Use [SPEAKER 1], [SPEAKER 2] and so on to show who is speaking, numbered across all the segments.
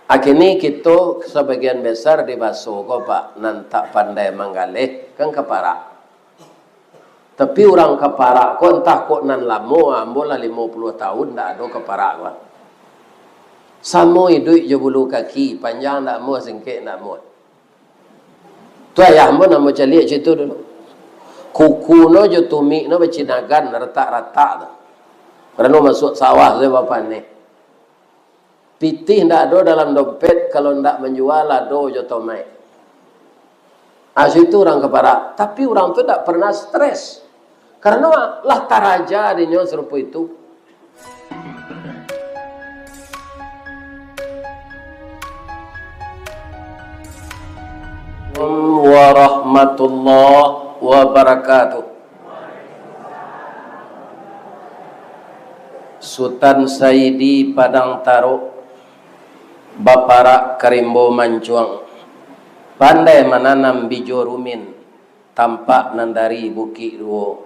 [SPEAKER 1] Akhirnya kita sebagian besar di baso ko pak nan tak pandai manggalih kan keparak. Tapi orang keparak ko entah kok nan lamo ambola 50 tahun ndak ada keparak ko. Samo hidup je bulu kaki panjang ndak mau singkit ndak mau. Tu ayah mo nak mau calik situ dulu. Kuku no je tumi no becinagan retak-retak tu. Kerana masuk sawah saya bapak ni. Pitih ndak ada dalam dompet kalau ndak menjual ado je tomai. Itu orang keparak. Tapi orang tu tak pernah stres. Karena lah taraja dinyo serupa itu. Warahmatullahi wabarakatuh. Sultan Saidi Padang Taro Baparak Karimbo Mancuang pandai menanam bijo rumin tampak nandari buki duo.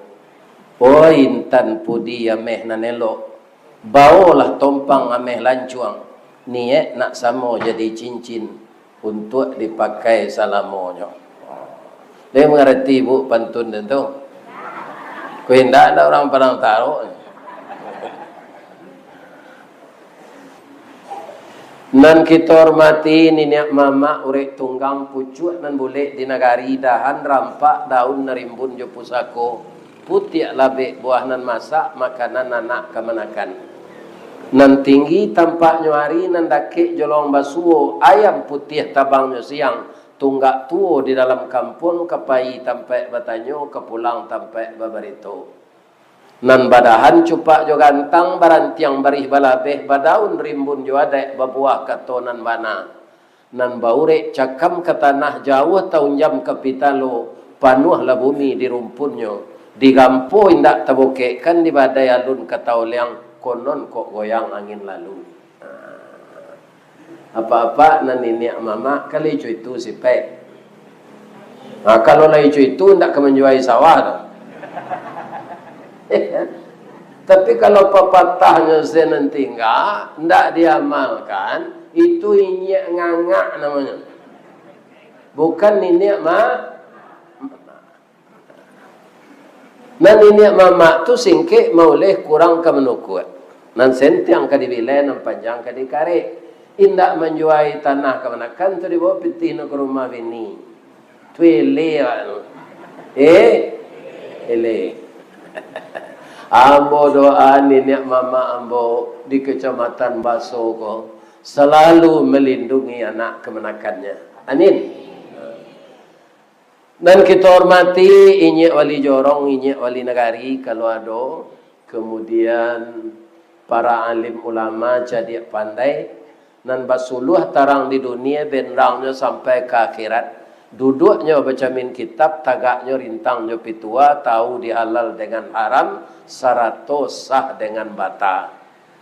[SPEAKER 1] Oh intan pudi ameh nanelo baolah tompang ameh lancuang niat nak samo jadi cincin untuk dipakai salamonyo. Dia mengerti bu pantun itu. Kau hendak ada orang Padang Taro. Nan kita hormati niniak mama urek tunggang pucuk nan boleh di negari dahan rampak daun nerimbun jo pusako putiak labek buah nan masak makanan anak kemanakan. Nan tinggi tampak nyuari nan dakik jolong basuo ayam putih tabangnya siang tunggak tuo di dalam kampung kepai tampak batanyo kepulang tampak babarito. Nan badahan cupak jo gantang barantiang barih balabeh badaun rimbun jo adek babuah katonan bana. Nan baurek cakam ke tanah jauh tahun jam ke pitalo panuhlah bumi di rumpunyo. Digampo indak tabokek kan di badai alun katauliang konon kok goyang angin lalu. Apa-apa nan niniak mama kali cuy itu si pek. Kalau lagi cuy itu ndak kemenjuai sawah tu. Tapi kalau pepatahnya nanti ndak diamalkan, itu inyak ngangak namanya. Bukan niniak Nan niniak mama tu singkik mauleh kurang ke menukut. Nan sentiang ke dibilai, nan panjang ke dikare. Indak menjuai tanah kemanakan tu dibawa pitih ke rumah bini. Tu ele. Ele. Ambo doa niniak mama ambo di kecamatan Baso ko selalu melindungi anak kemenakannya. Amin. Dan kita hormati inyek wali jorong, inyek wali negari kalau ada. Kemudian para alim ulama jadi pandai nan basuluh tarang di dunia benrangnya sampai ke akhirat. Duduknya baca min kitab, tagaknya rintangnya pitua, tahu dihalal dengan haram, sarato sah dengan bata.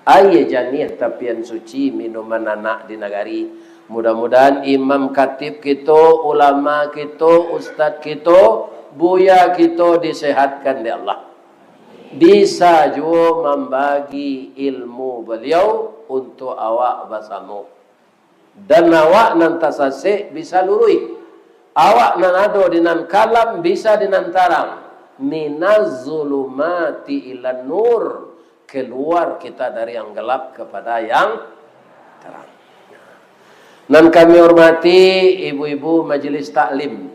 [SPEAKER 1] Aye janih tapian suci minuman anak di negari. Mudah-mudahan imam khatib kita, ulama kita, ustaz kita, buya kita disehatkan di Allah. Bisa juga membagi ilmu beliau untuk awak basamu. Dan awak nanti sasek bisa lurui. Awak nan ado dinan kalam bisa dinan tarang. Minaz zulumati ilan nur. Keluar kita dari yang gelap kepada yang terang. Dan kami hormati ibu-ibu majelis taklim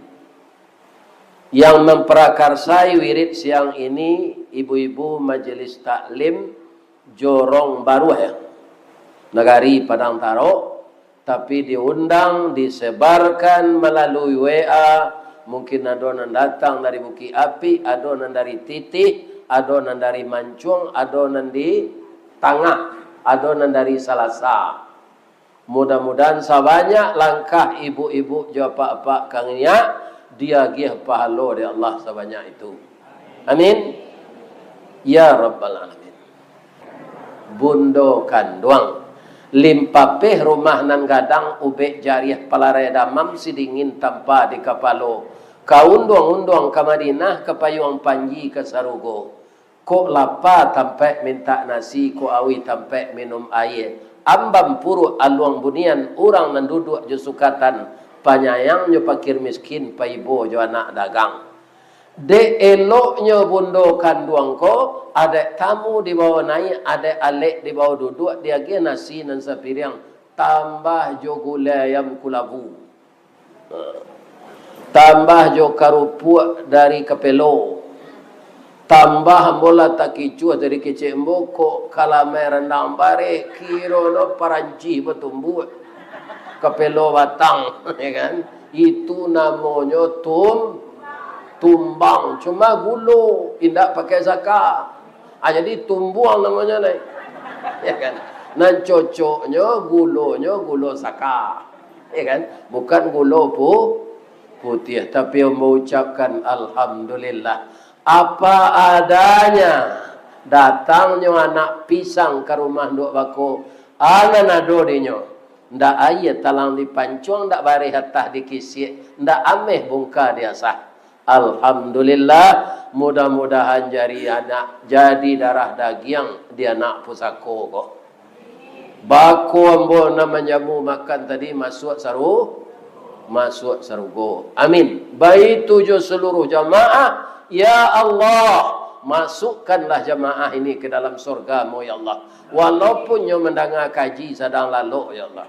[SPEAKER 1] yang memprakarsai wirid siang ini, ibu-ibu majelis taklim Jorong Baru Negari Padang Taro. Tapi diundang, disebarkan melalui WA. Mungkin ada yang datang dari Bukit Api, ada yang dari Titih, ada yang dari Mancung, ada yang di Tangah, ada yang dari Salasa. Mudah-mudahan sebanyak langkah ibu-ibu jawab-apa kangnya dia gih pahala dari Allah sebanyak itu. Amin. Ya Rabbal Alamin. Bundo kanduang. Limpapeh rumah nan gadang ubek jariah palarai damam sidingin tanpa di kapalo. Kaunduang-unduang ke Madinah ke payung panji ke Sarugo. Kok lapar tampai minta nasi, kok awi tampai minum air. ambam puru aluang bunian orang nan duduk je sukatan panyayang nyo pakir miskin paibo jo anak dagang. De eloknya bundo kanduang ko, ada tamu di bawah naik, ada alek di bawah duduk, dia ge nasi nan sapiriang tambah jo gula ayam kulabu. Tambah jo karupuk dari kepelo. Tambah bola tak kicu dari kecik mboko kalamai rendang bare kiro no paranci bertumbuh kepelo batang ya kan, itu namanya tumbang, cuma gulu tidak pakai zakat. Jadi tumbuang namanya nih ya kan, nan cocoknya gulo zakat ya kan, bukan gulo putih. Tapi mengucapkan alhamdulillah apa adanya. Datangnya anak pisang ke rumah nduk bako, ana nado dinyo ndak ayat talang dipancuang, ndak bare hatah dikisik, ndak ameh bungka dia sah. Alhamdulillah, mudah-mudahan jadi darah daging dia nak pusako kok. Bako ambo namanya mu makan tadi masuk sarugo. Amin. Baik tujuh seluruh jamaah. Ya Allah, masukkanlah jamaah ini ke dalam surga-Mu ya Allah. Walaupun nyo mendengar kaji sedang lalu ya Allah.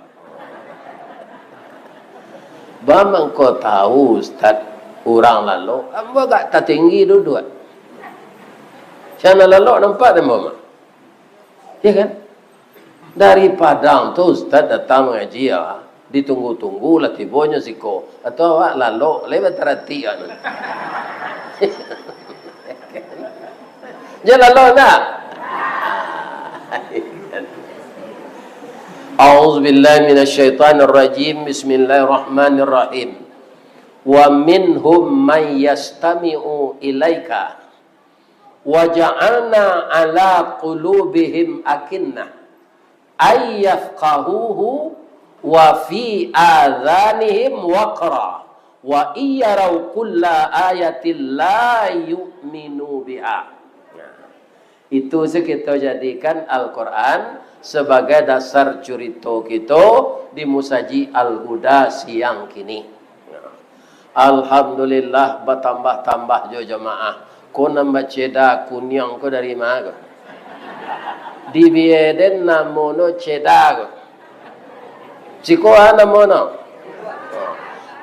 [SPEAKER 1] Bamang kau tahu Ustaz, orang lalu, apa gak tertinggi duduk. Siapa lalu nampak dia mama? Ya kan? Dari Padang tu Ustaz datang mengaji ya. Ditunggu-tunggu lah tibonya siko. Atau awak lalu, lewat terhati kan. Jangan lalu nak. A'udzubillahi minasyaitonir rajim. Bismillahirrahmanirrahim. Wa minhum man yastami'u ilaika wa ja'alna ala qulubihim akinnah ay yafqahuhu wa fi adhanihim waqra wa iyaraw kulla ayatin la yu'minu biha. Itu kita jadikan Al-Quran sebagai dasar cerita kita di musaji Al-Huda siang kini. Alhamdulillah bertambah-tambah jo jemaah. Ko nambah ceda kunyang ko dari mana? Di Bieden namono ceda. Ciko namono.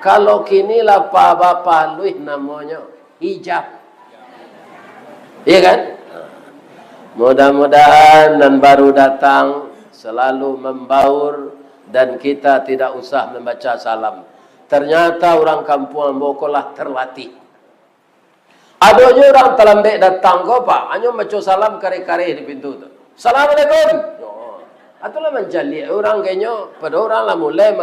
[SPEAKER 1] Kalau kini lah bapa luih namanya hijab. Iya kan? Mudah-mudahan dan baru datang selalu membaur dan kita tidak usah membaca salam. Ternyata orang kampung Ambokolah terlatih. Ada je orang terlambek datang kau pak, hanya baca salam kare-kare di pintu tu. Assalamualaikum. Atulah mencari orang kayaknya pada orang lah mulai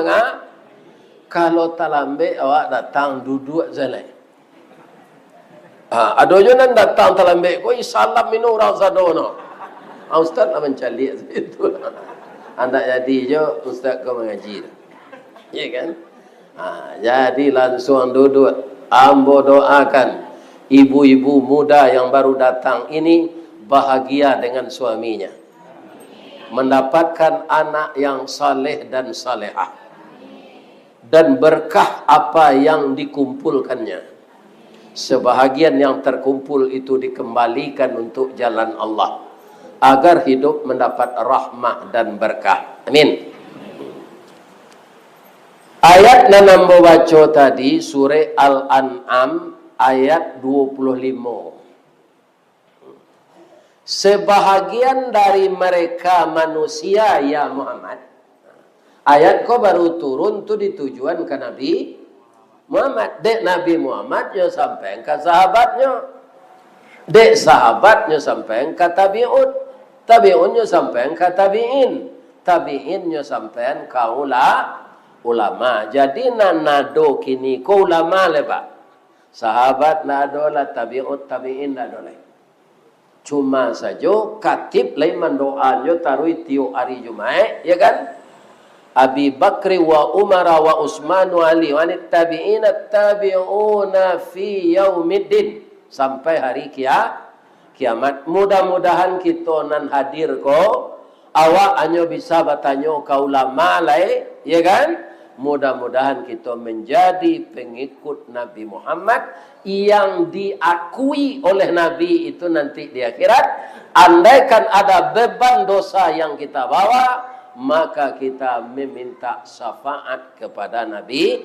[SPEAKER 1] kalau terlambek awak datang duduk selai. Ada je nan datang terlambek kau salam minum orang sadono. Ustaz lah mencari itu. Anda jadi je ustaz kau mengaji. Ya kan? Jadi langsung duduk. Ambo doakan ibu-ibu muda yang baru datang ini bahagia dengan suaminya, mendapatkan anak yang saleh dan salehah, dan berkah apa yang dikumpulkannya. Sebahagian yang terkumpul itu dikembalikan untuk jalan Allah, agar hidup mendapat rahmah dan berkah. Amin. Ayat yang nambah baca tadi surah Al-An'am ayat 25. Sebahagian dari mereka manusia ya Muhammad. Ayat kau baru turun tu ditujuan ke Nabi Muhammad. Dek Nabi Muhammad nya sampai ke sahabatnya. Dek sahabatnya sampai ke tabi'un. Tabi'unnya sampai ke tabi'in. Tabi'innya sampai ke ulama. Jadi nado kini ko ulama leba. Sahabat nado lah, tabi'ut tabi'in nado lah. Cuma saja katib lain mendoanya taruh tiup hari Jumat, ya kan? Abi Bakri wa Umar wa Utsman wa Ali wa tabi'in tabi'una fi yaumiddin, sampai hari kiamat. Mudah-mudahan kita nan hadir ko awak hanya bisa bertanya ke ulama lain, ya kan? Mudah-mudahan kita menjadi pengikut Nabi Muhammad yang diakui oleh Nabi itu nanti di akhirat. Andaikan ada beban dosa yang kita bawa, maka kita meminta syafaat kepada Nabi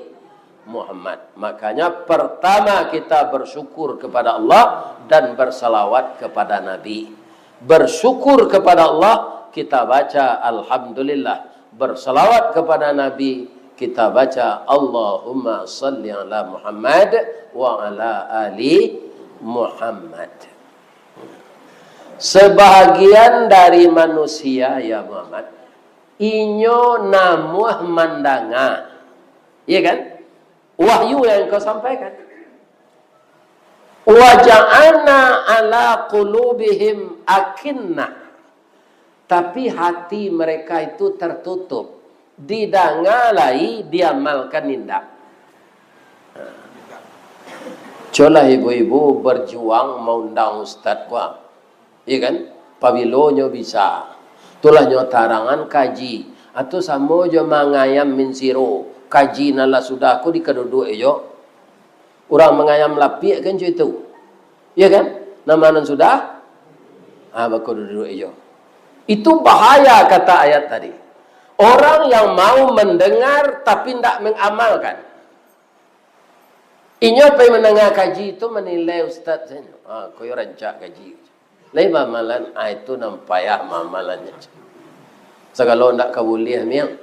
[SPEAKER 1] Muhammad. Makanya pertama kita bersyukur kepada Allah dan bersalawat kepada Nabi. Bersyukur kepada Allah, kita baca Alhamdulillah. Bersalawat kepada Nabi, kita baca Allahumma salli ala Muhammad wa ala ali Muhammad. Sebahagian dari manusia, ya Muhammad, inyo namuh mandanga, iya kan? Wahyu yang kau sampaikan. Wa ja'alna ala qulubihim akinnah. Tapi hati mereka itu tertutup. Didangalai, diamalkan indah. Colah ibu-ibu berjuang mengundang ustaz kuah. Iya kan? Pabilonyo bisa. Itulah nyo tarangan kaji. Atau samo jo mangayam min siro. Kaji nala sudah aku di keduduk ejo. Orang mengayam lapik kan itu. Iya kan? Namanan sudah? Bako duduk ejo. Itu bahaya kata ayat tadi. Orang yang mau mendengar tapi tidak mengamalkan. Inyo pergi mendengar kaji itu menilai ustaz saya. Koyo rancak kaji. Lain mamalan, itu nampayah mamalannya. Segala tidak kabuliah miang.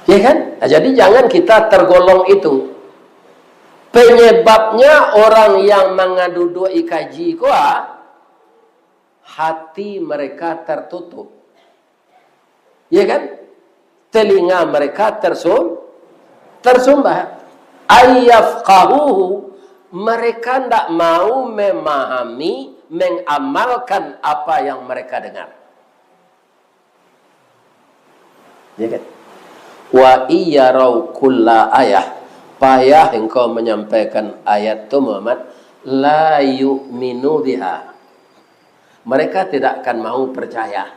[SPEAKER 1] Ya kan? Jadi jangan kita tergolong itu. Penyebabnya orang yang mengadudui kaji kuah, hati mereka tertutup. Ya kan? Telinga mereka tersumbat. Ayyafqahuhu, mereka tidak mau memahami, mengamalkan apa yang mereka dengar. Ya kan? Wa iyarau kulla ayah, payah engkau menyampaikan ayat itu Muhammad, la yu'minu biha. Mereka tidak akan mau percaya.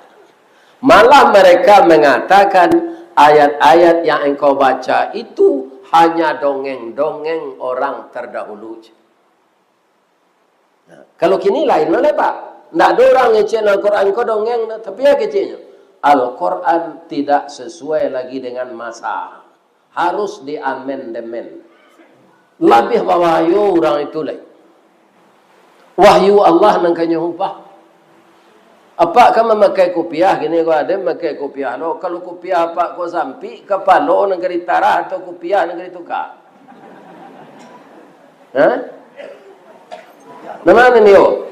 [SPEAKER 1] Malah mereka mengatakan ayat-ayat yang engkau baca itu hanya dongeng-dongeng orang terdahulu. Nah, kalau kini lain lah Pak. Tidak ada orang ngecek Al-Quran kau dongeng, tapi ya keceknya. Al-Quran tidak sesuai lagi dengan masa. Harus diamandemen. Lebih wahyu orang itu lagi. Wahyu Allah nangkanya upah. Apa kamu memakai kopiah gini kau ada memakai kopiah lo. Kalau kopiah apa kau sampi kepala negeri tarah atau kopiah negeri tukar. Hah? Nama ni yo?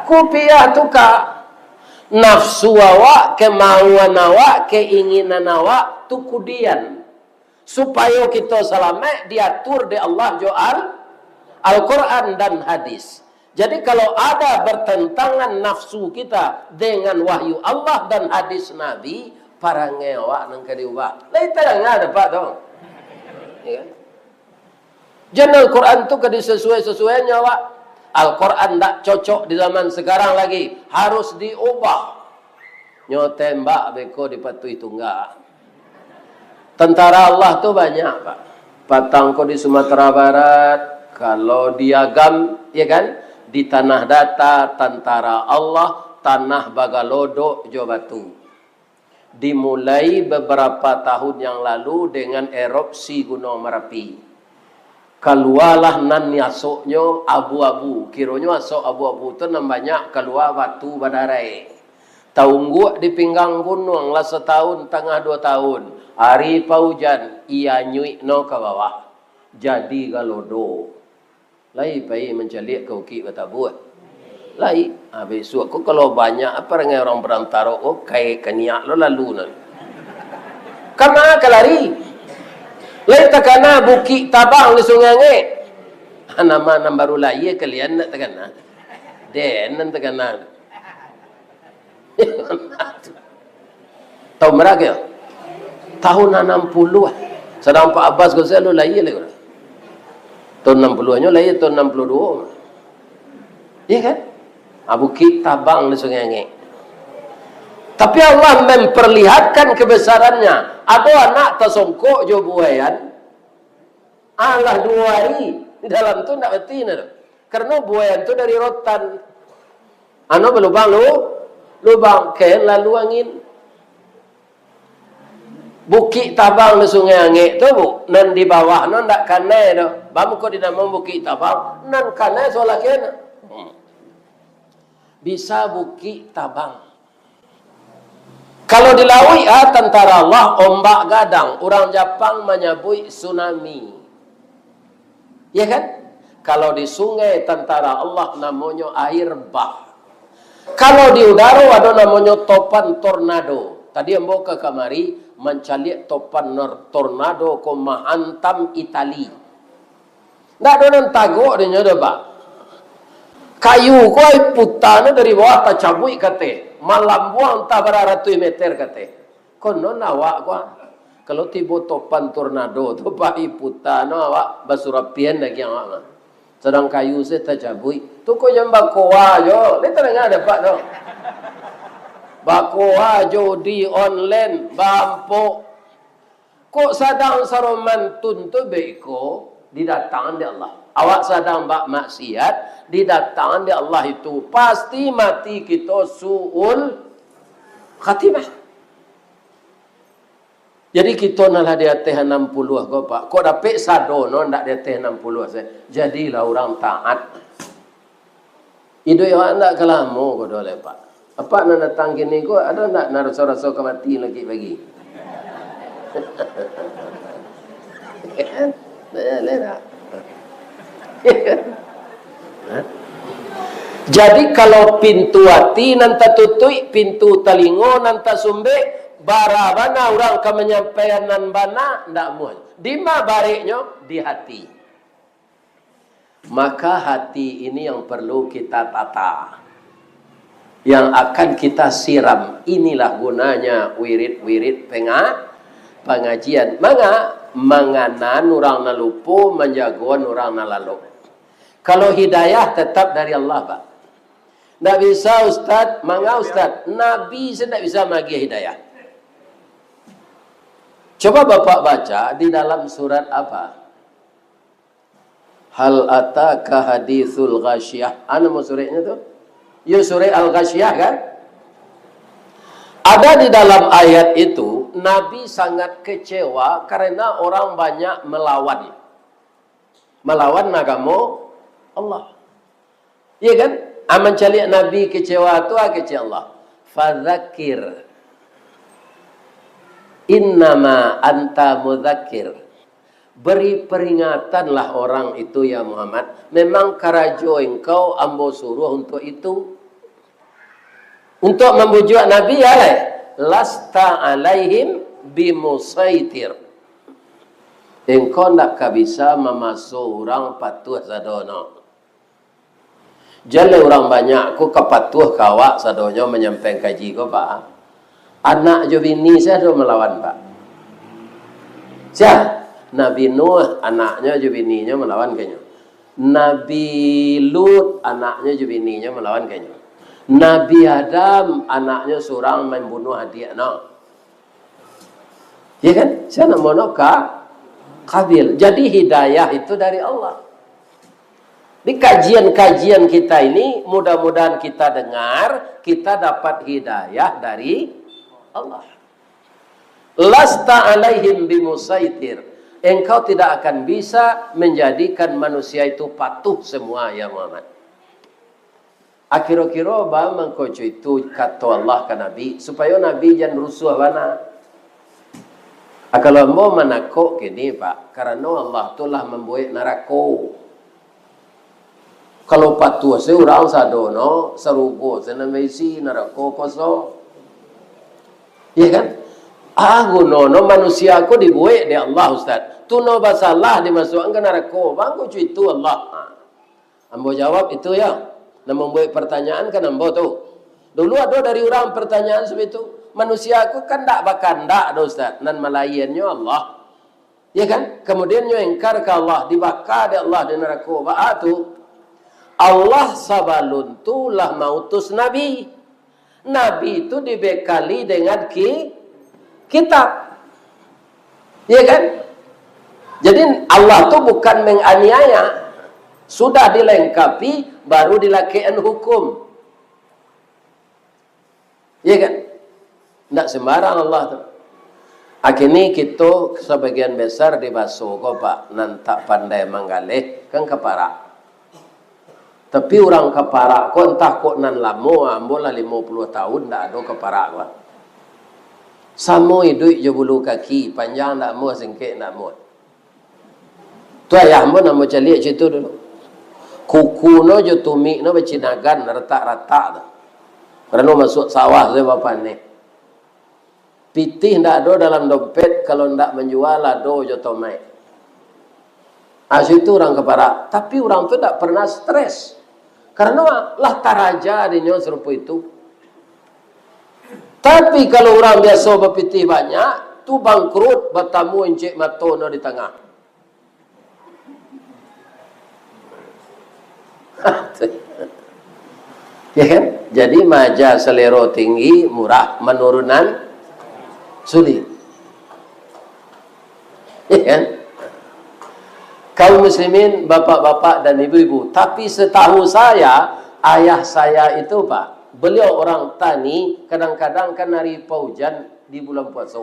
[SPEAKER 1] Kopiah tukar. Nafsu awak, kemauan awak, keinginan awak tu kudian. Supaya kita selamat diatur di Allah Jo'al Al-Quran dan hadis. Jadi kalau ada bertentangan nafsu kita dengan wahyu Allah dan hadis Nabi, para ngewak nang kadiubah. Lai terang ada Pak dong. Ya. Jadi Al-Quran tu kada sesuai-sesuainya Pak. Al-Quran tak cocok di zaman sekarang lagi, harus diubah. Nyotembak beko dipatui tunggal. Tentara Allah tu banyak Pak. Patang ko di Sumatera Barat, kalau di Agam, ya kan? Di Tanah Data, Tentara Allah, Tanah Bagalodo, Jawa Batu. Dimulai beberapa tahun yang lalu dengan erupsi Gunung Merapi. Keluarlah nan yasoknya abu-abu. Kiranya asok abu-abu itu banyak keluar batu badarai. Taungguk di pinggang gunung lah setahun, tengah 2 tahun. Hari paujan, ia nyuik no ke bawah. Jadi galodo. Lai pai mencalik ke ukik kata buat. Lai, besok aku kalau banyak apa dengan orang berantara kai keniak lo lalu nan. Kama kalari. Lai takana bukit tabang di sungai nge. Nama baru lai kalian nak takana. Den nan takana. Tahu mereka? Tahun 60-an. Sedang Pak Abbas Ghazali lai lagi. Tahun 60-nya lah ya, tahun 62. Iya kan? Bukit tabang di sungai Nge. Tapi Allah memperlihatkan kebesarannya. Ada anak tersongkok jo buayan. Allah 2 hari. Di dalam tu tak berarti. Karena buayan tu dari rotan. Ano berlubang lubang. Ken lalu angin. Bukit tabang di sungai angin tu bu. Nan di bawah nan tak kanai tu. Bamu kau dinamang bukit tabang. Nan kanai soalnya kena. Bisa bukit tabang. Kalau di laut tentara Allah ombak gadang, orang Jepang menyebut tsunami. Ya kan? Kalau di sungai tentara Allah namanya air bah. Kalau di udara ada namanya topan tornado. Tadi yang bawa ke kamari mencari topan tornado ko menghantam Itali. Ndak ada nan tagok dia nyada pak. Kayu ko ai putana dari bawah tak cabui kate. Malam buang tak beratus meter kate. Kono nawak ko. Kalau tiba topan tornado tu pai putana awak basurapian lagi awak. Sedang kayu saya tak cabui. Tu ko yang bakoa jo. Ni tengah ada pak tu. Bakoa jodi online bampo. Kok sadang saroman tuntu beko didatang di Allah. Awak sedang bak maksiat, didatang di Allah itu pasti mati kita suul khatimah. Jadi kita nalah di atas 60 kau pak. Kau dapat sadono ndak di atas 60 saya. Jadilah orang taat. Hidup yang ndak kelamo kau dole pak. Apa nak datang gini kau ada ndak narasa-rasa kemati lagi bagi. Lera. Jadi kalau pintu hati nanta tutui, pintu telingo nanta sumbe, barabana orang ke menyampaikan nan bana ndak muat. Di ma baliknya di hati. Maka hati ini yang perlu kita tata. Yang akan kita siram. Inilah gunanya wirid-wirid pengajian. Menganan orang nalupu, menjagoan orang nalalu. Kalau hidayah tetap dari Allah, Pak. Tak bisa Ustaz, Ustaz. Nabi saya tak bisa bagi hidayah. Coba Bapak baca di dalam surat apa? Hal ataka hadithul ghasyiyah. Ana mau suratnya tu? Ya surat Al-Ghasyiyah kan? Ada di dalam ayat itu, Nabi sangat kecewa karena orang banyak melawan. Melawan agama Allah. Iya kan? Aman calik Nabi kecewa tu kecewa Allah. Fadzakir. Innama anta mudzakir. Beri peringatanlah orang itu ya Muhammad. Memang karajo engkau ambo suruh untuk itu. Untuk membujuk Nabi ya. Lasta alaihim bimusaitir. Engkau tak bisa memasuk orang patuh sadono. Jale orang banyak ku kepatuh kawak sadonya menyampaikan kaji ko Pak. Anak jo bini saya do melawan Pak. Siapa? Nabi Nuh anaknya jo bininya melawan kayaknya. Nabi Lut anaknya jo bininya melawan kayaknya. Nabi Adam anaknya seorang membunuh adik no. Ya kan? Saya nak mono Kabil. Jadi hidayah itu dari Allah. Di kajian-kajian kita ini mudah-mudahan kita dengar, kita dapat hidayah dari Allah. Lasta alaihim bimusaitir. Engkau tidak akan bisa menjadikan manusia itu patuh semua ya Muhammad. Akhir-akhir mengkoco itu kata Allah ke Nabi supaya Nabi jangan rusuh bana. Kalau mau menakok gini Pak, karena Allah telah membuat neraka. Kalau patuh seorang sadono serugo senamisi neraka kosong. Iya kan? Nono manusia aku dibuat di Allah Ustaz. Tu no basalah dimasukkan ke neraka. Bangku itu Allah. Ambo jawab itu ya. Nak membuat pertanyaan kan ambo tu. Dulu ada dari orang pertanyaan seperti itu. Manusia aku kan tak bakal tak Ustaz. Nan malayannya Allah. Ya kan? Kemudian nyo engkar ke Allah, dibakar di Allah di neraka. Ba'atu Allah sabalun tu lah mautus Nabi. Nabi itu dibekali dengan kitab. Ya kan? Jadi Allah tuh bukan menganiaya. Sudah dilengkapi, baru dilakukan hukum. Ya kan? Tidak sembarang Allah tuh. Akhirnya kita sebagian besar dibasuh kok Pak. Nantak pandai manggalih kan keparak. Tapi orang keparak kok entah kok nan lama, ambolah 50 tahun tak ada keparak kok. Samo hidup je bulu kaki, panjang tak mau, singkit tak mau. Tu ayah mo nak mau calik situ dulu. Kuku no je tumik no bercinagan, retak-retak tu. Kerana masuk sawah saya bapak ni. Pitih tak ada dalam dompet, kalau tak menjual ada je tomai. Situ orang keparak. Tapi orang tu tak pernah stres. Karena lah taraja adanya serupa itu. Tapi kalau orang biasa berpitih banyak, tu bangkrut bertamu encik mata no di tengah. Ya kan? Jadi maja selero tinggi, murah, menurunan sulit. Ya kan? Kaum muslimin, bapak-bapak dan ibu-ibu. Tapi setahu saya, ayah saya itu Pak, beliau orang tani, kadang-kadang kan hari hujan di bulan puasa.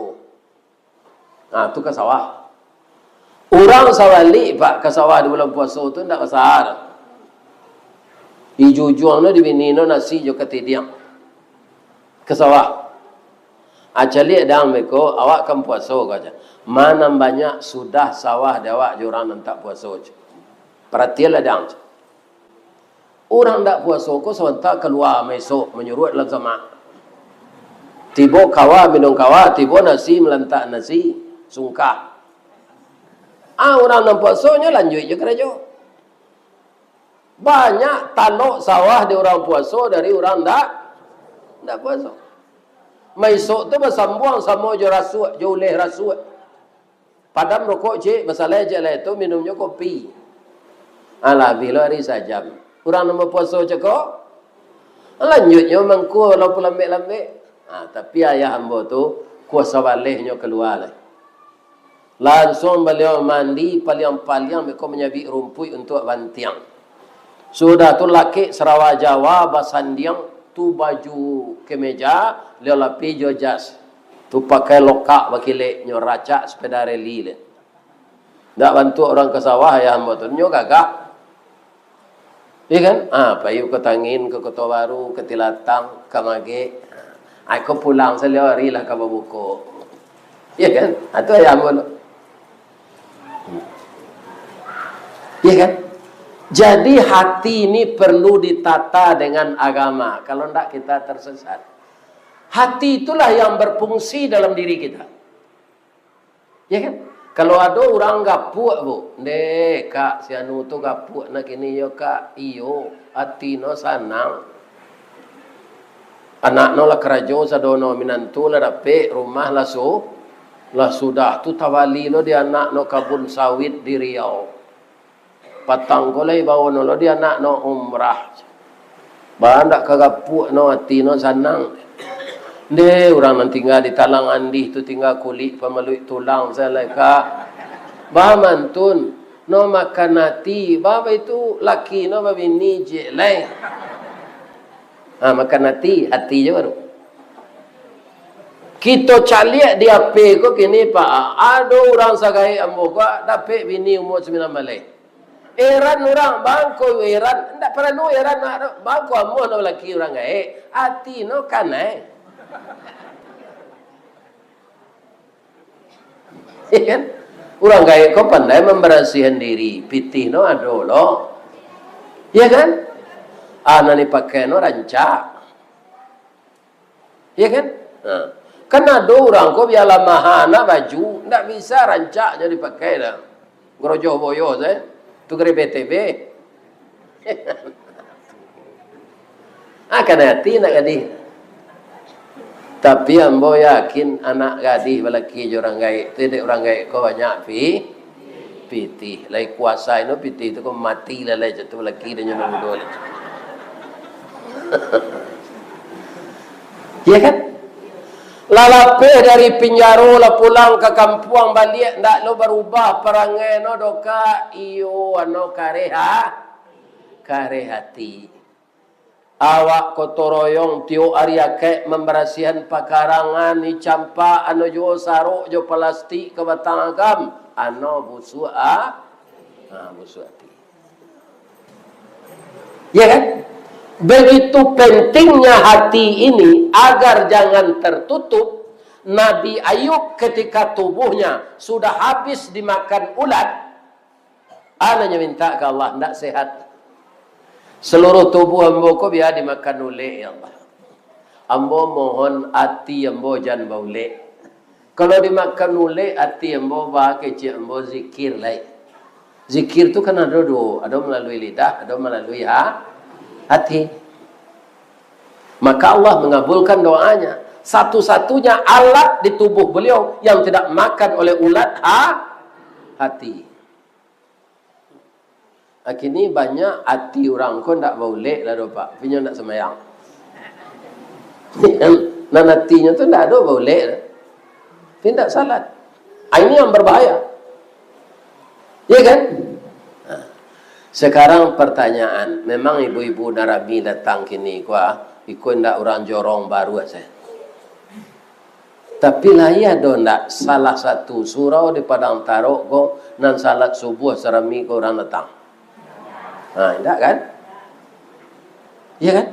[SPEAKER 1] Nah, itu ke sawah. Orang sawali Pak, ke sawah di bulan puasa itu tidak kesahar. Ijujuang no dibinino nasi jo ketidiang. Ke sawah. Acali ada meko awak kan puasa aja. Mana banyak sudah sawah dawak jurang tak puasa. Perhatianlah dang. Orang tak puasa ko sebentar keluar mesok menyurut dalam sama. Tibo kawa minum kawa, tibo nasi melantak nasi, sungkah. Orang nak puasanya lanjut je kerja. Banyak tanok sawah di orang puasa dari orang tak puasa. Maisok tu bersambung sama je rasuk, je uleh rasuk. Padam rokok cik, masalah je lah itu minumnya kopi. Alah, bila hari sajam. Orang nama puasa cakap, lanjutnya mangku walaupun lambik-lambik. Tapi ayah hamba tu, kuasa balihnya keluar lah. Langsung beliau mandi, paliang-paliang, mereka menyabik rumput untuk bantiang. Sudah tu laki Sarawak Jawa basandiang tu baju kemeja dia lapi jo jas tu pakai lokak bakilek nyo racak sepeda reli le. Ndak bantu orang ke sawah ya hamba tu nyo gagah. Ya kan? Payu ke Tangin, ke Kota Baru, ke Tilatang, ke Mage. Aku pulang seliari lah ke Babuko. Ya kan? Itu ya hamba tu. Ya kan? Jadi hati ini perlu ditata dengan agama. Kalau tidak kita tersesat. Hati itulah yang berfungsi dalam diri kita. Ya kan? Kalau ada orang gapuk bu. Kak, si anu tu gapuk nak ini yo kak. Iyo, hati no sanang. Anak no lah kerajo sadono minantu lah dapet rumah lah sudah. Tu tawali lo dia anak no kabun sawit di Riau. Patang kolai bawa no dia nak no umrah. Bandak kagapuk no hati no sanang. Orang nanti tinggal di talang andih tu tinggal kulit pemeluk tulang saya kak. Mantun no makan hati. Bapa itu laki no babini je lai. Makan hati je baru. Kita caliak dia pe ko kini pak. Ada orang sagai ambo ko dapat bini umur 9 malai. Eran orang bangko eran ndak perlu eran bangko amo no laki orang hati no kanai. Kan orang gaya kau pandai membersihkan diri pitih no ado lo. Ya kan? Nani pakai no rancak. Ya kan? Kan ada orang kau biarlah mahana baju ndak bisa rancak jadi pakai dah. Gerojoh boyo saya. Tu kere BTB. Akan hati nak gadih. Tapi ambo yakin anak gadih balaki orang gaik. Tidak orang gaik kau banyak pitih. Lai kuasa itu pitih itu kau mati lah lai jatuh balaki dan nyono muda. Ya kan? Lalapeh dari penjara la pulang ke kampung balik ndak lo berubah perangai no doka iyo ano karehati. Awak kotoroyong tio ariake memberasihan pakarangan ni campa ano jo saruk jo plastik ke batang agam ano busua busuati. Ya kan? Begitu pentingnya hati ini agar jangan tertutup. Nabi Ayub ketika tubuhnya sudah habis dimakan ulat, anaknya minta ke Allah tidak sehat. Seluruh tubuh ambo ko biar dimakan ulek ya Allah. Ambo mohon hati ambo jangan baulek. Kalau dimakan ulek hati ambo bah kecil ambo zikir lai. Zikir tu kan ada dua, ada melalui lidah, ada melalui hati. Maka Allah mengabulkan doanya. Satu-satunya alat di tubuh beliau yang tidak makan oleh ulat hati. Akhirnya banyak hati orang kau tak boleh lah pak, punya nak semayang. Nan hatinya tu tak ada boleh lah, tidak salat. Ini yang berbahaya, ya kan? Sekarang pertanyaan, memang ibu-ibu Narabi datang kini, ikut ndak orang jorong baru saya. Tapi lah ya do ndak salah satu surau di Padang Tarok ko nan salat subuh serami ko orang datang. Tidak kan? Ya kan?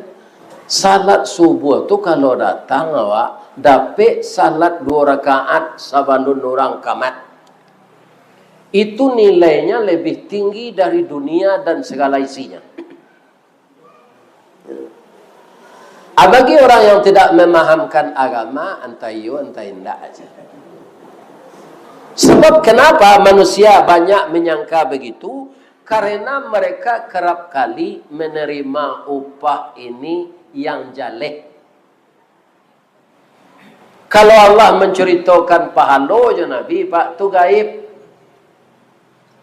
[SPEAKER 1] Salat subuh tu kalau datang awak dapat salat 2 rakaat sabandun orang kamat. Itu nilainya lebih tinggi dari dunia dan segala isinya. Bagi orang yang tidak memahamkan agama, entah iyo entah indah aja. Sebab kenapa manusia banyak menyangka begitu? Karena mereka kerap kali menerima upah ini yang jaleh. Kalau Allah menceritakan pahala je Nabi, Pak, tu gaib.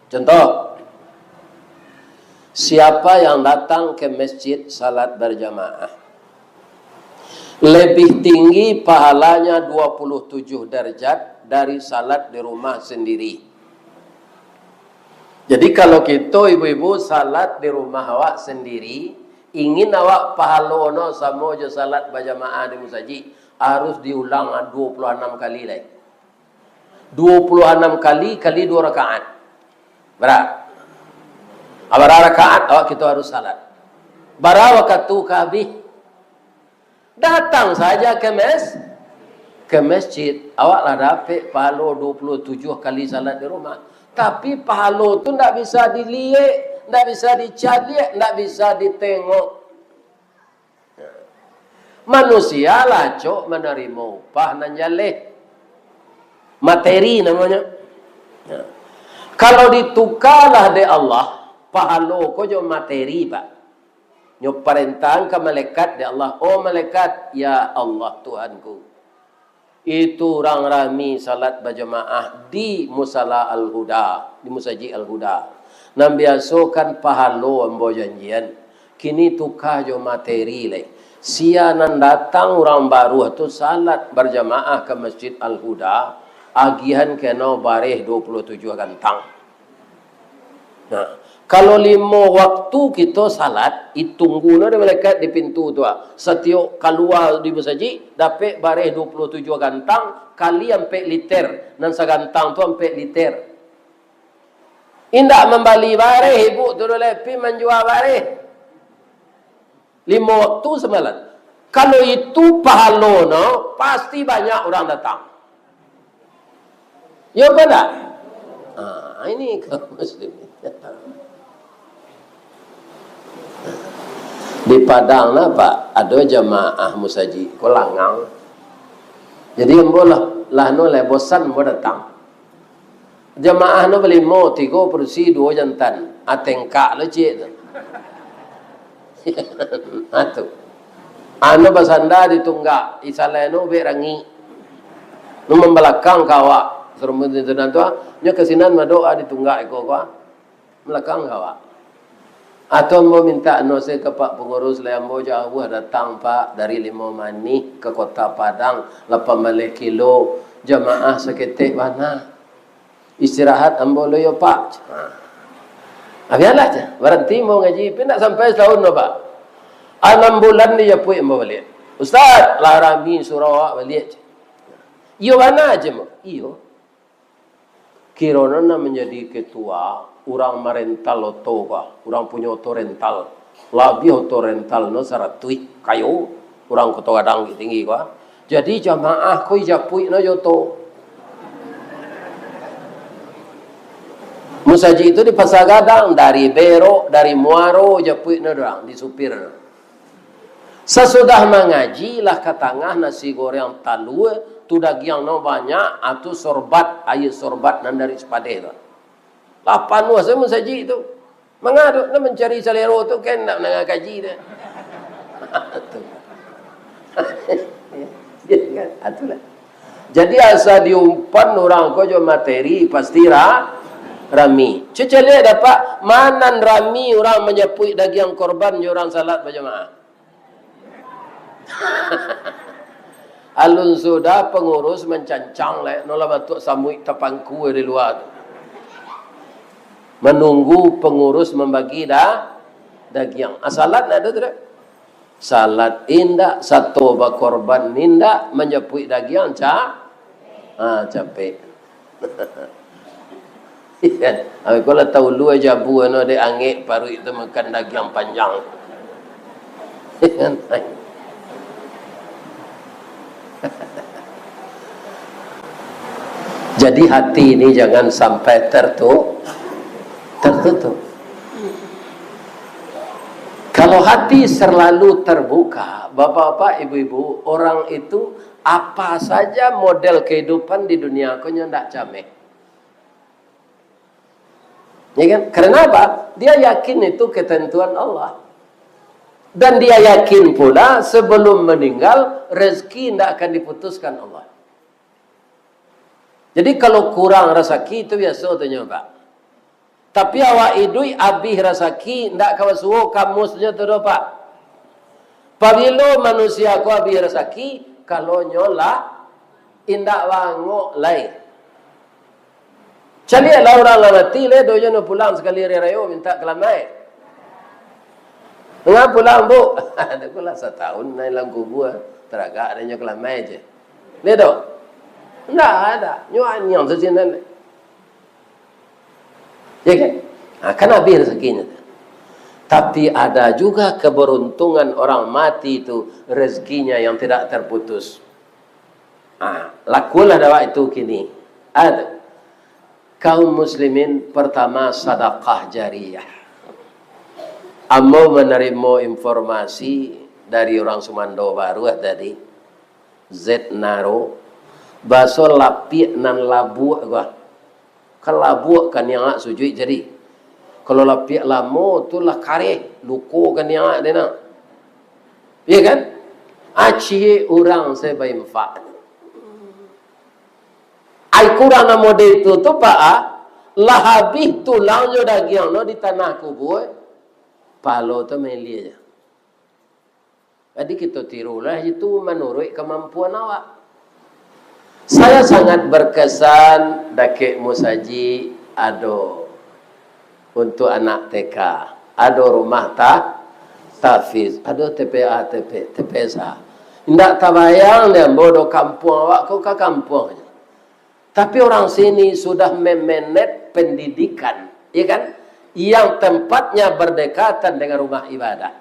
[SPEAKER 1] Contoh, siapa yang datang ke masjid salat berjamaah, lebih tinggi pahalanya 27 derajat dari salat di rumah sendiri. Jadi kalau kita ibu-ibu salat di rumah awak sendiri, ingin awak pahalono sama je salat berjamaah di musajid, harus diulang 26 kali lagi. 26 kali 2 rakaat. Berapa rakaat awak kita harus salat. Berapa waktu kabih? Datang saja ke masjid, awaklah dapat pahalo 27 kali salat di rumah. Tapi pahala tu tidak bisa dilihat, tidak bisa dicari, tidak bisa ditengok. Manusia lah cok menerima upah nan jaleh. Materi namanya. Kalau ditukarlah de Allah, pahala ko jo materi pak. Nyo perintah ke malaikat de Allah, oh malaikat, ya Allah Tuhanku. Itu orang rami salat berjamaah di Musala Al-Huda, di Musajid Al-Huda. Nam biasakan pahalo ambo janjian. Kini tukar jo materi le. Sia nan datang orang baru tu salat berjamaah ke Masjid Al-Huda, agihan kena bareh 27 gantang. Nah, kalau 5 waktu kita salat, itunggu na malaikat di pintu tu. Setiap keluar di masjid dapat bareh 27 gantang kali 4 liter. Dan segantang tu 4 liter. Indak membali bareh ibu tu lepi menjual bareh. 5 waktu semalam. Kalau itu pahala no, pasti banyak orang datang. Ya benar. Ini kaum muslimin. Di Padang lah Pak, ada jamaah musaji, ko langang. Jadi ambo lah no le bosan mo datang. Jamaah no beli mo 3 kursi 2 jantan, atengka le cik tu. Atu. Ano basanda ditunggak, isaleno be rangi. Nu membelakang kawa, serumun tenan tu, nya kesinan madoa ditunggak iko ko. Belakang kawa. Atau mau minta saya ke Pak Pengurus Lembo jauh datang Pak dari Limau Mani ke Kota Padang 8 kilo jamaah seketik mana istirahat ambo lo yo Pak. Biarlah je berhenti mau ngaji pindah sampai setahun no Pak. 6 bulan ni ya puik ambo balik. Ustaz lah Rami Sarawak balik je. Iyo mana aja mo? Iyo. Kirana na menjadi ketua orang merental oto ka, orang punya oto rental, lebih oto rental no saratui kayu, orang kota kadang tinggi ka. Jadi jamaah koi japui no joto. Musaji itu di Pasar Gadang dari Bero, dari Muaro japui no dorang di supir. Sesudah mengaji lah ke tengah nasi goreng talue, tu daging no banyak, atau sorbat air sorbat nan dari sepade tu. 8 saya musaji itu mengaduk nak mencari salero tu kan nak ngaji dia. Itulah. Jadi asal diumpan orang ko jo materi pasti rami. Cecele dapat manan rami orang menyepui daging korban jo orang salat berjamaah. Alun sudah pengurus mencancang le nola batuk samui tapangku di luar tu. Menunggu pengurus membagi daging. Salat ada tidak? Salat indah, satu berkorban indah, menyepui daging capek. Aku kalau tahu lu aja buah no de angik paru itu makan daging panjang. Jadi hati ini jangan sampai tertutup. Kalau hati selalu terbuka, bapak-bapak, ibu-ibu, orang itu apa saja model kehidupan di dunia aku ndak cameh. Ya kan? Karena apa? Dia yakin itu ketentuan Allah. Dan dia yakin pula sebelum meninggal rezeki tidak akan diputuskan Allah. Jadi kalau kurang rezeki itu biasa tu nyoba. Tapi awak idui abih rezeki ndak kawasuo kamusnya tu do Pak. Pabilo manusia ko abih rezeki kalau nyola indak wangok lain. Cali lah orang mati le dojo no pulang sekali rayo minta kelamai. Enggak pulang bu, ada pula setahun naik langku buah teragak adanya kelamai je. Ledo, enggak ada, nyuan yang sesinan. Ya kan? Kan habis rezekinya. Tapi ada juga keberuntungan orang mati itu rezekinya yang tidak terputus. Lakulah dakwah itu kini. Ada kaum muslimin pertama sedekah jariyah. Amo menerima informasi dari orang Sumando Baru tadi. Z Naro baso lapik nan labu gua. Kalau labu kan yang sujud jadi. Kalau lapik lamo tu lah kare, luko kan yang ada na. Iya kan? Aci orang saya bayimfa. Ai kurang model itu tu Pak, lah habis tulang jo daging no di tanah kubur. Palo tu meli aja. Jadi kita tirulah itu menurut kemampuan awak. Saya sangat berkesan dakek musaji ado untuk anak TK, ado rumah tahfiz, ado TPA, TPSA. Tidak terbayang dia bodoh kampung awak kau ke kampung. Tapi orang sini sudah memanage pendidikan, ya kan? Yang tempatnya berdekatan dengan rumah ibadah.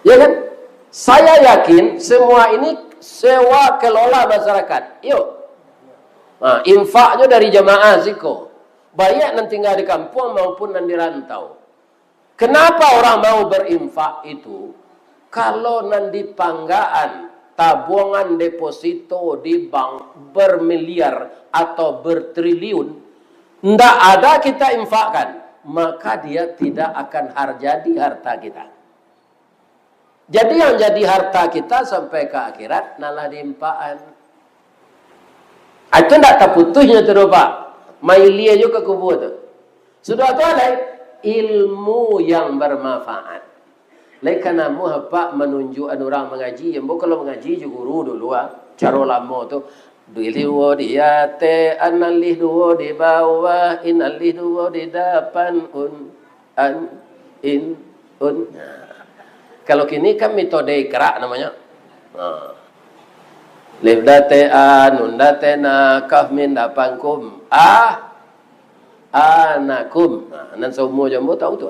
[SPEAKER 1] Ya kan? Saya yakin semua ini sewa kelola masyarakat. Yuk. Infaknya dari jamaah ziko. Banyak yang tinggal di kampung maupun yang di rantau. Kenapa orang mau berinfak itu? Kalau nanti panggaan, tabungan deposito di bank bermiliar atau bertriliun, tidak ada kita infakkan, maka dia tidak akan jadi harta kita. Jadi yang jadi harta kita sampai ke akhirat, nalah diimpaan. Itu tidak terputusnya tu Pak. Mailia juga kubur tu. Sudah tu ada. ilmu yang bermanfaat. Lekana mu apa menunjuk orang mengaji, yang kalau mengaji juga guru dulu cara lama tu. Diliwo di ate, analih duo di bawah, inalih duo di depan, un. Kalau kini kan metode ikra namanya. Libdate nundate na kaf min dapankum anakum. Nan semua jambu tahu tu.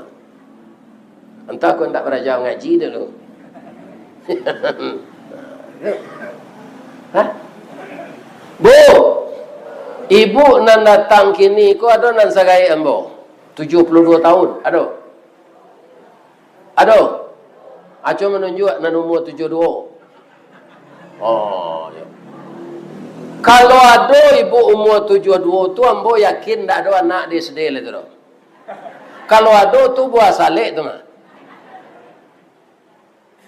[SPEAKER 1] Entah kau tak belajar ngaji dulu. Hah? Bu, ibu nan datang kini ko ada nan sagai ambo 72 tahun, ada. Aco menunjuk nan umur 72. Oh, ya. Kalau ada ibu umur 72 tu ambo yakin tak ada anak dia sedih lah tu. Kalau ada tu buah salik tu mah.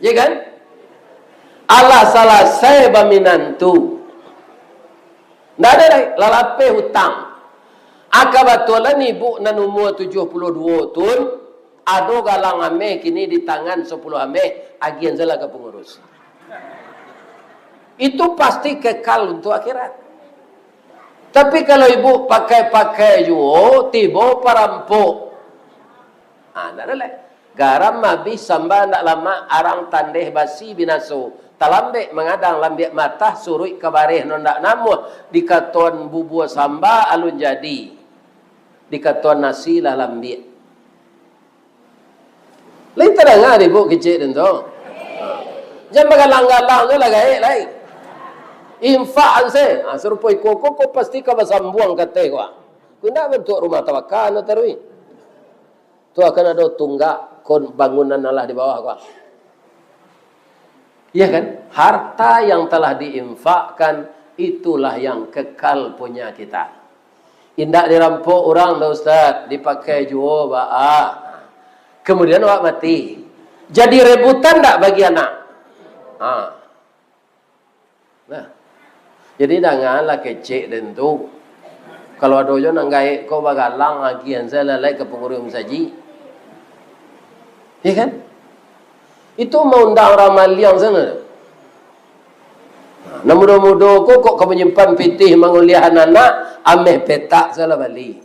[SPEAKER 1] Ya kan? Allah salah saya baminantu. Tak ada lagi. Lalape hutang. Akabatulan ibu nan umur 72 tahun. Ada galang ame kini di tangan 10 ame. Agian salah ke pengurus. Itu pasti kekal untuk akhirat. Tapi kalau ibu pakai-pakai juga. Tiba parampuk. Tak ada lagi. Garam habis sambal nak lama arang tandeh basi binaso. Talambek mengadang lambek mata surui kabareh nondak namuh. Dikatuan bubur sambal alun jadi. Dikatuan nasi lah lambek. Lain terang ibu kecil tu. Jangan bagalang-galang tu lah gaik lain. Infak anse. Serupoi koko ko pasti ka basambuang kate ko. Kuna bentuk rumah tawakan terui. Tu akan ada tunggak kon bangunan Allah di bawah kok. Iya kan? Harta yang telah diinfakkan itulah yang kekal punya kita. Indak dirampok orang dah Ustaz, dipakai jual kemudian awak mati. Jadi rebutan tak bagi anak? Nah. Jadi janganlah kecek dan tu. Kalau ada orang nak gaik kau bagalang lagi yang saya lalai ke pengurus saji. Ya kan? Itu mau undang ramal yang sana. Nah, mudah-mudah kok menyimpan pitih menguliah anak ameh petak salah bali.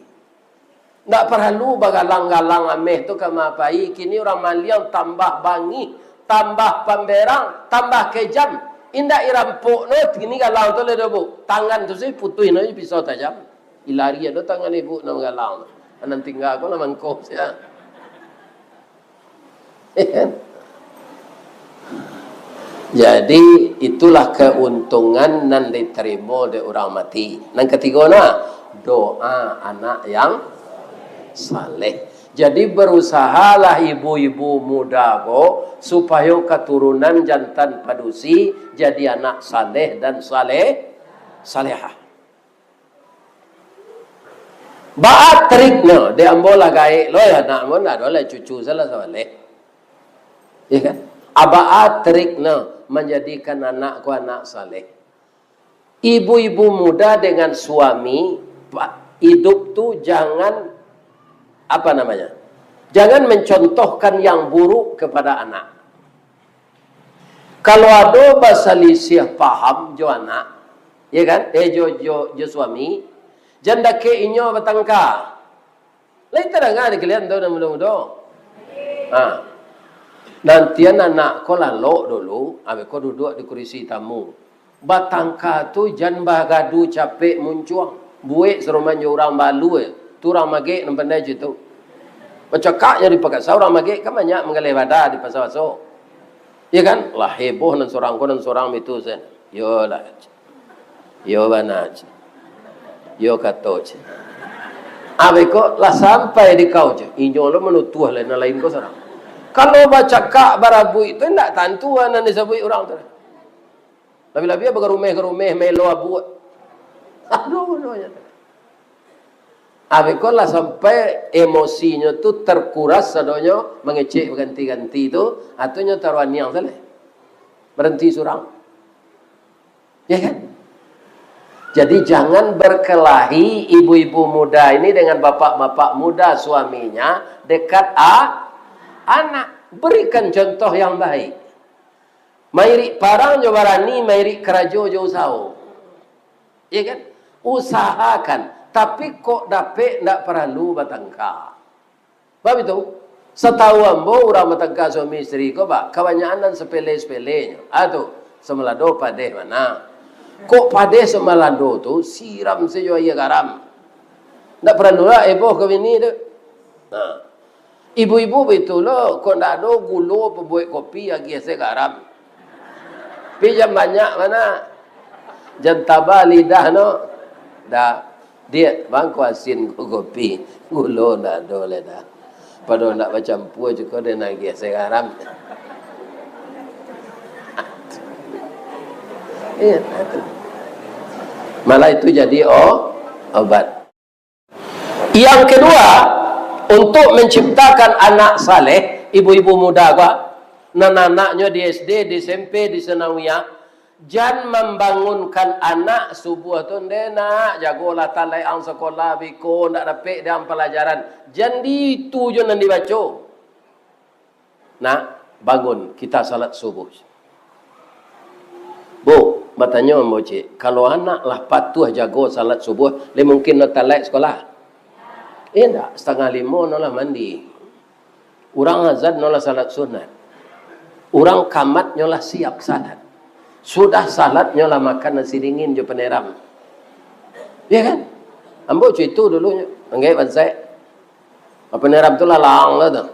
[SPEAKER 1] Tak perlu bagalang-galang ameh tu kamapai. Kini ramal yang tambah bangi, tambah pemberang, tambah kejam. Indak irampuk no, kini galang tu le bu. Tangan tu sih putuin no pisau tajam. Ilari ada tangan ibu nak galang. Anan tinggal aku nak mangkok sia. Jadi itulah keuntungan nan diterima oleh orang mati. Yang ketiga doa anak yang saleh. Jadi berusahalah ibu-ibu muda supaya keturunan jantan padusi jadi anak saleh dan salehah. Baat triknya dia ambola gaik lo ya nak mon ada lah cucu salah saleh. Ya kan? Abaat trikna menjadikan anakku anak saleh. Ibu-ibu muda dengan suami hidup tu jangan jangan mencontohkan yang buruk kepada anak. Kalau ada bahasa lisih paham jo anak, ya kan? Jo suami, janda ke inyo batangka. Lain terang kalian tu muda-muda. Nantian anak ko lalok dulu, abe ko duduk di kursi tamu. Batangka tu jan bagadu capek muncuang. Buik seruman orang balu tu orang magek nan pandai je tu. Bacakaknya di pakat orang magek kan banyak mengalih badan di pasar so. Ya kan? Lah heboh nan seorang ko nan seorang itu sen. Yo lah. Yo banaj. Yo katoj. Abe ko lah sampai di kau je. Inyo lo menutuh lah nan lain ko sarang. Kalau baca kak barabu itu tidak tantuan yang disebut orang tu. Lebih-lebih apa ke rumah melo abu. Aduh. Abikolah sampai emosinya tu terkuras sadonyo mengecek ganti-ganti tu atunya taruhan yang salah. Berhenti surang. Ya kan? Jadi jangan berkelahi ibu-ibu muda ini dengan bapak-bapak muda suaminya dekat anak. Berikan contoh yang baik. Mairi parang jo barani, mairi kerajo jo usau. Iya kan? Usahakan. Tapi kok dapet ndak perlu bertengkar. Bapak itu? Setahu ambo orang bertengkar suami istri ko pak, kebanyakan sepele-sepelenya. Atuh, semelado padeh mana? Kok padeh semelado tu siram sejo iya garam. Ndak perlu lah eboh ke bini tu. Nah. Ibu-ibu betul lo, kok ndak ada gulo pembuat kopi lagi ese garam. Pinjam banyak mana? Jantaba lidah no. Dah dia bangku asin kopi, gulo ndak ada le dah. Padahal nak bercampur juga dia nak ese garam. Iya, malah itu jadi obat. Yang kedua, untuk menciptakan anak saleh, ibu-ibu muda gua, anak-anaknya di SD, di SMP, di Senawiyah, jangan membangunkan anak subuh tu nak jagolah talai ang sekolah biko ndak dapat dalam pelajaran. Jadi itu je nanti baca. Nak bangun kita salat subuh. Bu, bertanya Mbok Cik, kalau anak lah patuh jago salat subuh, le mungkin nak talai sekolah? Enggak, 4:30 nolah mandi. Orang azan nolah salat sunat. Orang kamat nolah siap salat. Sudah salat nolah makan nasi dingin je peneram. Ya kan? Ambo itu dulunya. Enggak bansai. Peneram tu lalang lah tu.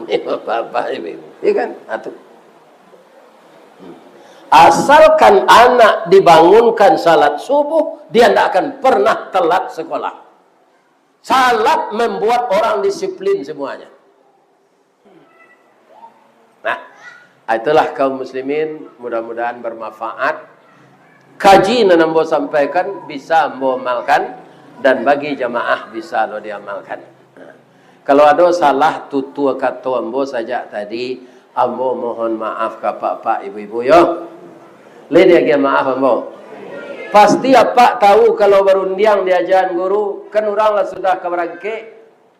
[SPEAKER 1] Ini apa-apa ibu. Ya kan? Atuh. Asalkan anak dibangunkan salat subuh, dia tidak akan pernah telat sekolah. Salat membuat orang disiplin semuanya. Nah, itulah kaum muslimin, mudah-mudahan bermanfaat. Kaji yang Ambo sampaikan bisa Ambo amalkan, dan bagi jamaah bisa lo diamalkan. Nah, kalau ada salah tutur kata Ambo saja tadi, Ambo mohon maaf ke pak-pak ibu-ibu yo. Lede lagi maaf Ambo. Pasti apa tahu kalau berundiang diajaran guru, kan orang lah sudah keberangke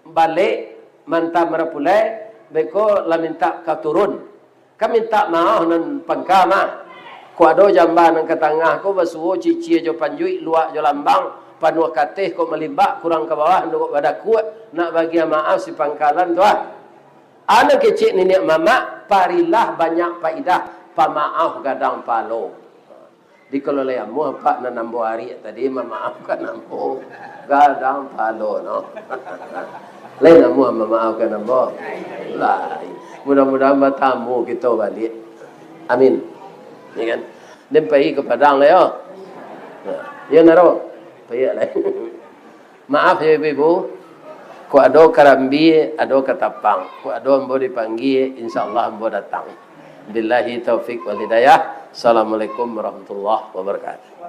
[SPEAKER 1] balik mantap merapulai, beko lah minta katurun. Kami minta maaf nan pangkama. Ko ado jamban nang ketengah ko basuo cici jo panjui luak jo lambang panua kateh ko melibak kurang ke bawah nduk pada kuat nak bagi maaf si pangkalan tu ah. Anak kecil nenek mama parilah banyak faidah pamaaf gadang palo. Di kalau le amu apa na nambo hari tadi memaafkan nambo gadang palo no. Lain amu memaafkan nambo. Lain. Mudah-mudahan bertamu kita balik. Amin. Ya kan? Dan pergi ke Padang lah ya. Ya naro. Pergi lah. Maaf ya ibu. Ko ado karambi, ado katapang. Ko ado ambo dipanggil, insyaallah ambo datang. Billahi taufik wal hidayah. Assalamualaikum warahmatullahi wabarakatuh.